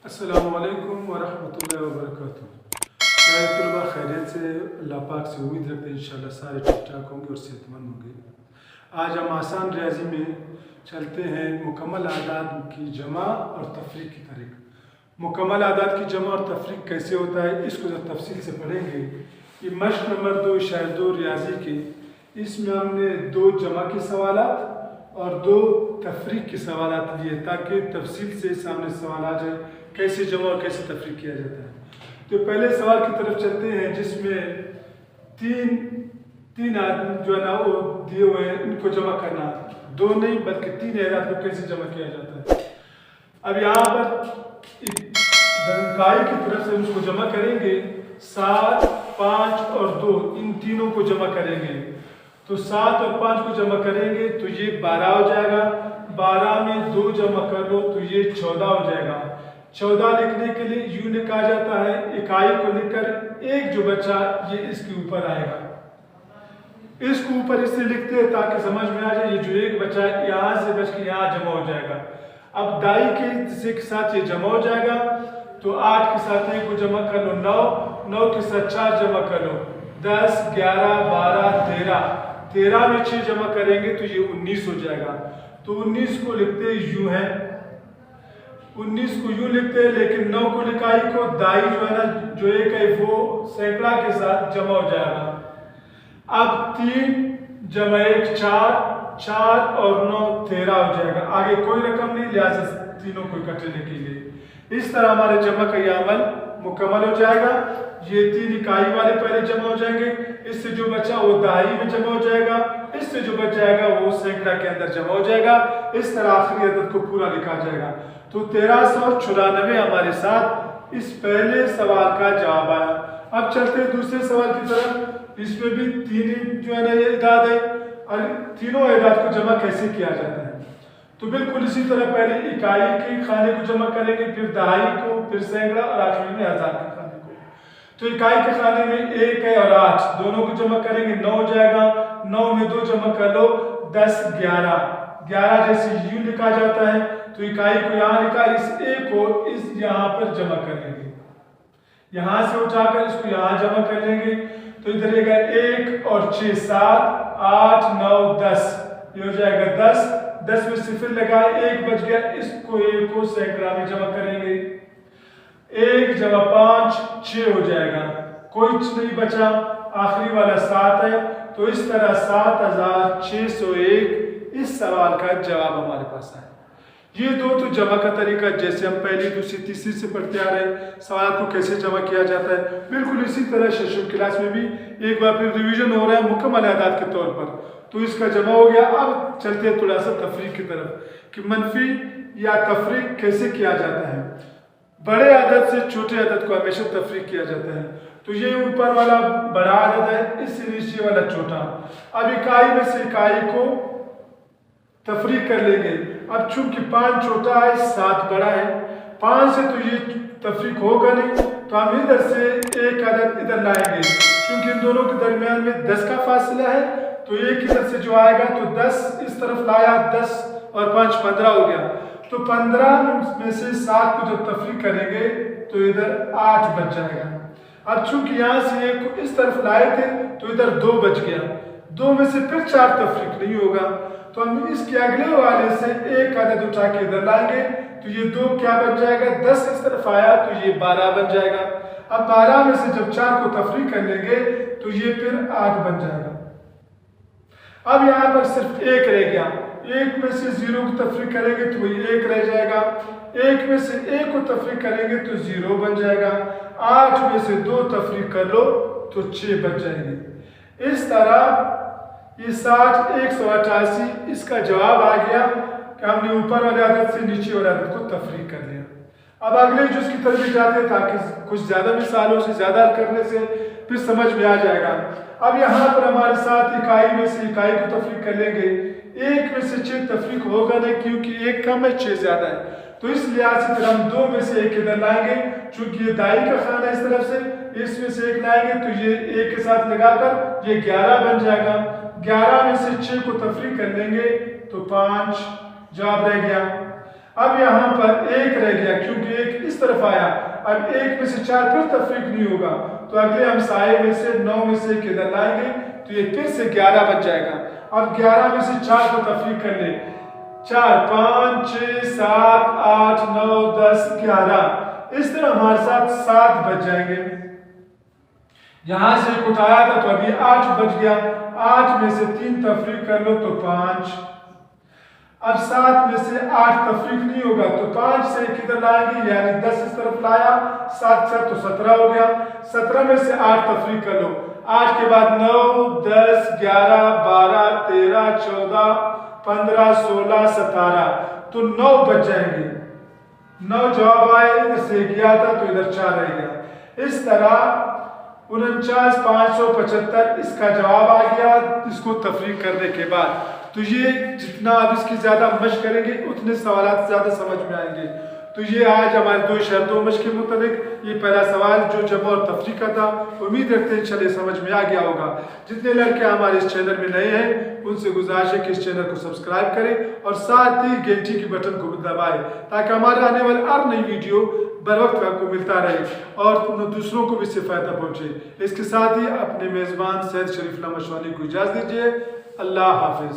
अस्सलामुअलैकुम वरहमतुल्लाहि वबरकातुहू। प्यारे तलबा, खैरियत से अल्लाह पाक से उम्मीद रखते हैं इंशाल्लाह सारे ठीक ठाक होंगे और सेहतमंद होंगे। आज हम आसान रियाजी में चलते हैं मुकम्मल आदाद की जमा और तफरीक की तरफ। मुकम्मल आदाद की जमा और तफरीक कैसे होता है इसको जब तफसील से पढ़ेंगे। ये मश्क नंबर 2 शायद 2 रियाजी के, इसमें हमने 2 जमा के सवालात और 2 तफरीक के सवालात लिए ताकि तफसील से सामने सवाल आ जाए कैसे जमा और कैसे तफरीक किया जाता है। तो पहले सवाल की तरफ चलते हैं जिसमें तीन आदमी जो है ना वो दिए हुए हैं, इनको जमा करना 2 नहीं बल्कि 3 अहदाद को कैसे जमा किया जाता है। अब यहाँ पर इकाई की तरफ से उसको जमा करेंगे 7, 5 और 2, इन तीनों को जमा करेंगे तो 7 और 5 को जमा करेंगे तो ये 12 हो जाएगा। 12 में 2 जमा कर लो तो ये 14 हो जाएगा। 14 लिखने के लिए यूं लिखा जाता है, इकाई को लिखकर एक जो बचा ये इसके ऊपर आएगा। इसको ऊपर इससे लिखते हैं ताकि समझ में आ जाए ये जो एक बचा है यहाँ से बच के यहाँ जमा हो जाएगा। अब दाई के साथ ये जमा हो जाएगा तो 8 के साथ 1 को जमा कर लो 9, 9 के साथ 4 जमा कर लो 10, 11, 12, 13 में 6 जमा करेंगे तो ये 19 हो जाएगा। तो 19 को लिखते यूं है, 19 को यूं लिखते हैं, लेकिन 9 को इकाई को दाई जो है ना जो एक है वो सैकड़ा के साथ जमा हो जाएगा। अब 3 जमा 1 4, 4 और 9 13 हो जाएगा। आगे कोई रकम नहीं, लिहाजा तीनों को इकट्ठे लिखेंगे। इस तरह हमारे जमा का यह अमल मुकम्मल हो जाएगा। ये 3 इकाई वाले पहले जमा हो जाएंगे, इससे जो बचा वो दहाई में जमा हो जाएगा, इससे जो बच जाएगा वो सैकड़ा के अंदर जमा हो जाएगा। इस तरह आखिरी अदद को पूरा लिखा जाएगा। तो 1394 हमारे साथ इस पहले सवाल का जवाब आया। अब चलते हैं दूसरे सवाल की तरफ। इसमें भी 3 जो है ना ये इदाद है और तीनों इदाद को जमा कैसे किया जाता है। तो बिल्कुल इसी तरह पहले इकाई के खाने को जमा करेंगे, फिर दहाई को, फिर सैकड़ा और आखिरी में हजार के खाने को। तो इकाई के खाने में 1 है और 8 दोनों को जमा करेंगे 9 हो जाएगा। 9 में 2 जमा कर लो 10, 11 जैसे यूं लिखा जाता है तो इकाई को यहाँ लिखा, इस 1 को इस यहाँ पर जमा कर लेंगे, यहाँ से उठाकर इसको यहाँ जमा कर लेंगे तो इधर रहेगा 1 और 6 7, 8, 9, 10, ये हो जाएगा 10। 10 में सिफर लगाए 1 बच गया, इसको 1 को सैकड़ा में जमा करेंगे 1 जमा 5 6 हो जाएगा, कोई नहीं बचा, आखिरी वाला 7 है। तो इस तरह 7601 इस सवाल का जवाब हमारे पास है। ये 2 तो जमा का तरीका जैसे हम पहली, दूसरी, तीसरी से पढ़ते आ रहे हैं सवाल को कैसे जमा किया जाता है, बिल्कुल इसी तरह सेशन क्लास में भी एक बार फिर रिवीजन हो रहा है मुकम्मल आदाद के तौर पर। तो इसका जमा हो गया। अब चलते हैं थोड़ा सा तफरीक की तरफ कि मनफी या तफरीक कैसे किया जाता है। बड़े आदद से छोटे आदद को हमेशा तफरीक किया जाता है। तो ये ऊपर वाला बड़ा आदद है, इससे नीचे वाला छोटा। अब इकाई में से इकाई को तफरीक कर लेंगे। अब चूंकि 5 छोटा है 7 बड़ा है, 5 से तो ये तफरीक होगा नहीं, तो हम इधर से एक अदद इधर लाएंगे। क्योंकि इन दोनों के दरमियान में 10 का फासला है तो एक इधर से जो आएगा तो 10 इस तरफ लाया, 10 और 5 15 हो गया। तो 15 में से 7 को जब तफरीक करेंगे तो इधर 8 बच जाएगा। अब चूंकि यहाँ से एक को इस तरफ लाए थे तो इधर 2 बच गया, 2 में से फिर 4 तफरीक नहीं होगा तो हम इसके अगले वाले से एक अदद उठा के इधर लाएंगे तो ये 2 क्या बन जाएगा, 10 इस तरफ आया तो ये 12 बन जाएगा। अब 12 में से जब 4 को तफरीक कर लेंगे तो ये फिर 8 बन जाएगा। अब यहाँ पर सिर्फ 1 रह गया, 1 में से 0 को तफरीक करेंगे तो वही 1 रह जाएगा, 1 में से 1 को तफरीक करेंगे तो 0 बन जाएगा, 8 में से 2 तफरीक कर लो तो 6 बच जाएंगे। इस तरह ये 60 188 इसका जवाब आ गया कि हमने ऊपर वाले आदत से नीचे वाले आदत को तफरीक कर लिया। अब अगले जुज़ की तरफ जाते हैं ताकि कुछ ज़्यादा मिसालों से ज़्यादा करने से फिर समझ में आ जाएगा। अब यहाँ पर हमारे साथ इकाई में से इकाई को तफरीक कर लेंगे। 1 में से 6 तफरीक होगा नहीं क्योंकि 1 कम है 6 ज़्यादा है, तो इस लिहाज से फिर हम 2 में से 1 इधर लाएंगे। चूंकि ये दाई का खाना इस तरफ से, इसमें से 1 लाएंगे तो ये 1 के साथ लगाकर ये 11 बन जाएगा। 11 में से 6 को तफरीक कर लेंगे तो 5 जवाब रह गया। अब यहाँ पर 1 रह गया क्योंकि 1 इस तरफ आया। अब 1 में से 4 फिर तफरीक नहीं होगा, तो अगले हमसाये में से 9 में से किधर लाएंगे तो ये फिर से 11 बच जाएगा। अब 11 में से 4 को तफरीक कर ले, 4 5 6 7 8 9 10 11, इस तरह हमारे साथ 7 बच जाएंगे। यहां से उठाया था तो अभी 8 बच गया, 8 में से 3 तफरीक कर लो तो 5। अब 7 में से 8 तफरीक नहीं होगा तो 5 से किधर लाएंगे, यानी 10 इस तरफ लाया, 7 7 तो 17 हो गया। 17 में से 8 तफरीक कर लो, 8 के बाद 9 10 11 12 13 14 15 16 17, तो 9 बच जाएंगे। 9 जवाब आए, इधर से गया था तो इधर 4 रह गया। इस तरह 49,575 इसका जवाब आ गया इसको तफरीक करने के बाद। तो ये जितना आप इसकी ज्यादा मशक करेंगे उतने सवाल ज्यादा समझ में आएंगे। तो ये आज हमारे 2 शर्तों मशक के मुताबिक ये पहला सवाल जो जमा और तफरीक का था। उम्मीद रखते हैं चले समझ में आ गया होगा। जितने लड़के हमारे इस चैनल में नए हैं उनसे गुजारिश है कि इस चैनल को सब्सक्राइब करें और साथ ही घंटी की बटन को दबाएं ताकि हमारे आने वाले हर नई वीडियो बर वक्त आपको मिलता रहे और दूसरों को भी इससे फायदा पहुंचे। इसके साथ ही अपने मेजबान सैयद शरीफ मशवानी को इजाजत दीजिए। अल्लाह हाफिज।